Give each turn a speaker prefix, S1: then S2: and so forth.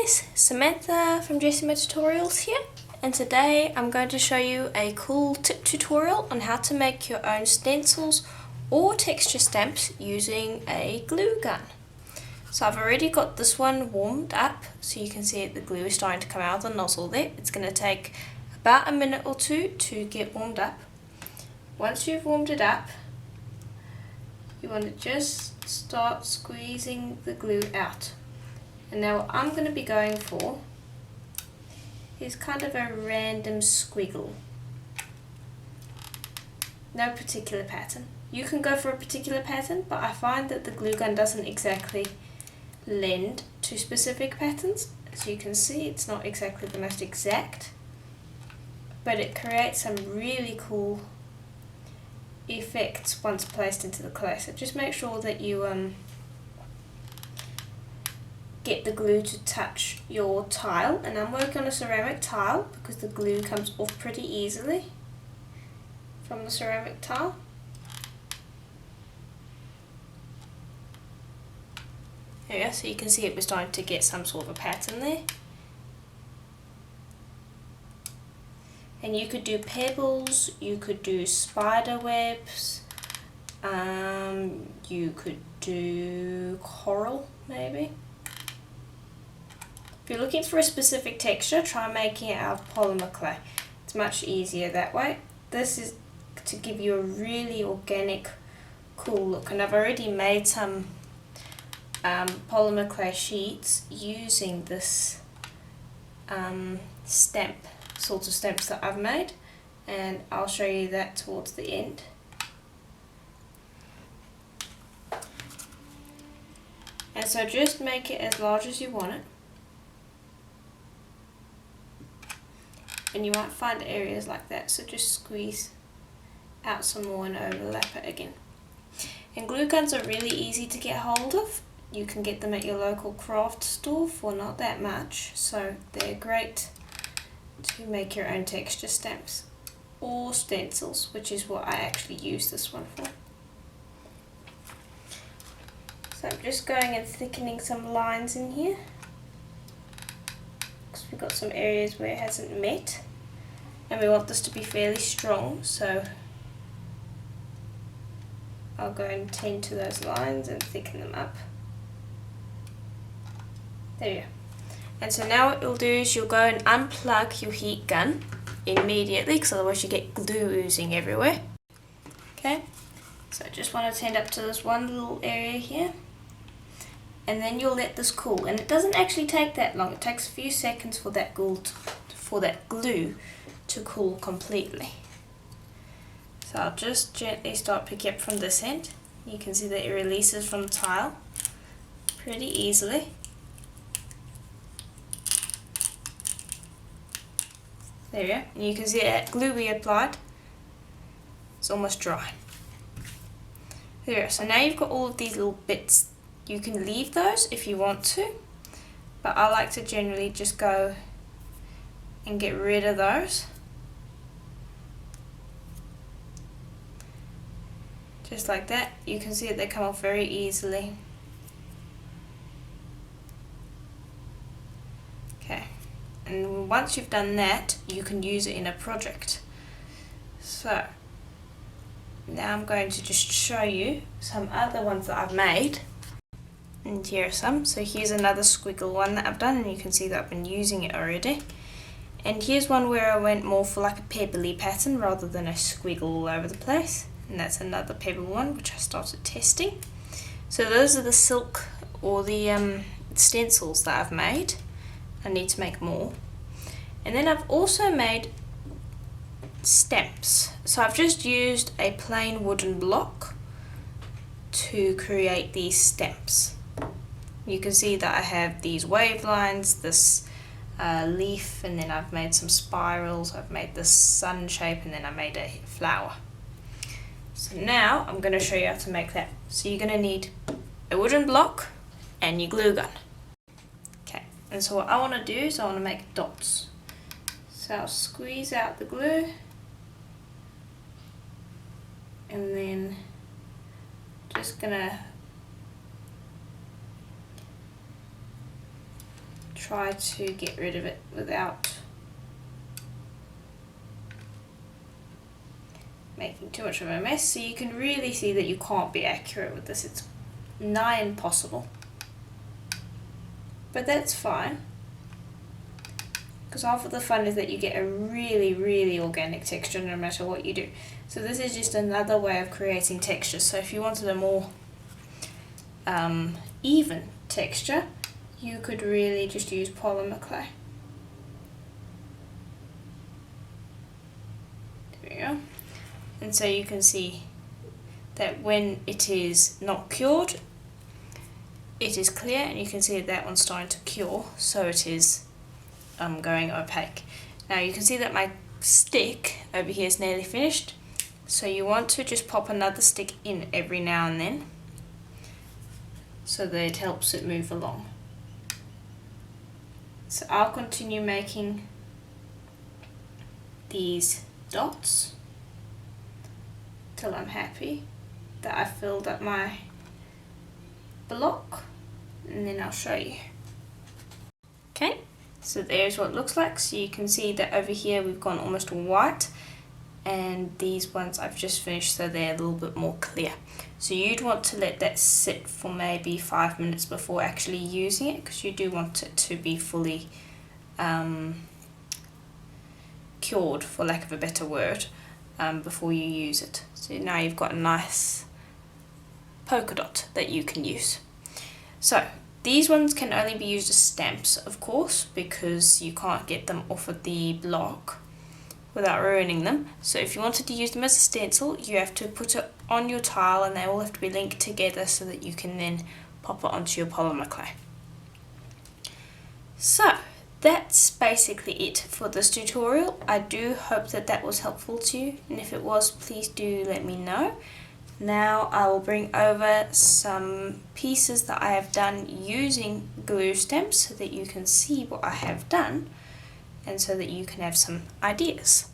S1: guys, Samantha from Jessima Tutorials here, and today I'm going to show you a cool tip tutorial on how to make your own stencils or texture stamps using a glue gun. So I've already got this one warmed up, so you can see the glue is starting to come out of the nozzle there. It's going to take about a minute or two to get warmed up. Once you've warmed it up, you want to just start squeezing the glue out. And now what I'm going to be going for is kind of a random squiggle. No particular pattern. You can go for a particular pattern, but I find that the glue gun doesn't exactly lend to specific patterns. As you can see, it's not exactly the most exact, but it creates some really cool effects once placed into the clay. So just make sure that you get the glue to touch your tile, and I'm working on a ceramic tile because the glue comes off pretty easily from the ceramic tile. There we go, so you can see it was starting to get some sort of a pattern there. And you could do pebbles, you could do spider webs, you could do coral maybe. If you're looking for a specific texture, try making it out of polymer clay. It's much easier that way. This is to give you a really organic, cool look. And I've already made some polymer clay sheets using this sorts of stamps that I've made, and I'll show you that towards the end. And so just make it as large as you want it. And you might find areas like that, so just squeeze out some more and overlap it again. And glue guns are really easy to get hold of. You can get them at your local craft store for not that much, so they're great to make your own texture stamps or stencils, which is what I actually use this one for. So I'm just going and thickening some lines in here, because we've got some areas where it hasn't met, and we want this to be fairly strong, so I'll go and tend to those lines and thicken them up. There you go. And so now what you'll do is you'll go and unplug your heat gun immediately, because otherwise you get glue oozing everywhere. Okay, so I just want to tend up to this one little area here, and then you'll let this cool. And it doesn't actually take that long. It takes a few seconds for that glue to cool completely. So I'll just gently start picking up from this end. You can see that it releases from the tile pretty easily. There we go, and you can see that glue we applied is almost dry. There we go, so now you've got all of these little bits. You can leave those if you want to, but I like to generally just go and get rid of those. Just like that. You can see that they come off very easily. Okay. And once you've done that, you can use it in a project. So now I'm going to just show you some other ones that I've made. And here are some. So here's another squiggle one that I've done, and you can see that I've been using it already. And here's one where I went more for like a pebbly pattern rather than a squiggle all over the place. And that's another pebble one which I started testing. So those are the silk or the stencils that I've made. I need to make more. And then I've also made stamps. So I've just used a plain wooden block to create these stamps. You can see that I have these wave lines, this leaf, and then I've made some spirals. I've made this sun shape, and then I made a flower. So now I'm going to show you how to make that. So you're going to need a wooden block and your glue gun. And so what I want to do is I want to make dots. So I'll squeeze out the glue, and then just gonna try to get rid of it without making too much of a mess. So you can really see that you can't be accurate with this. It's nigh impossible. But that's fine, because half of the fun is that you get a really, really organic texture no matter what you do. So this is just another way of creating texture. So if you wanted a more even texture, you could really just use polymer clay. There we go. And so you can see that when it is not cured, it is clear, and you can see that one's starting to cure, so it is going opaque. Now you can see that my stick over here is nearly finished, so you want to just pop another stick in every now and then so that it helps it move along. So I'll continue making these dots till I'm happy that I've filled up my block, and then I'll show you. Okay, so there's what it looks like. So you can see that over here we've gone almost white, and these ones I've just finished, so they're a little bit more clear. So you'd want to let that sit for maybe 5 minutes before actually using it, because you do want it to be fully cured, for lack of a better word, before you use it. So now you've got a nice polka dot that you can use. So these ones can only be used as stamps, of course, because you can't get them off of the block without ruining them. So if you wanted to use them as a stencil, you have to put it on your tile, and they all have to be linked together so that you can then pop it onto your polymer clay. So that's basically it for this tutorial. I do hope that that was helpful to you, and if it was, please do let me know. Now I will bring over some pieces that I have done using glue stamps so that you can see what I have done, and so that you can have some ideas.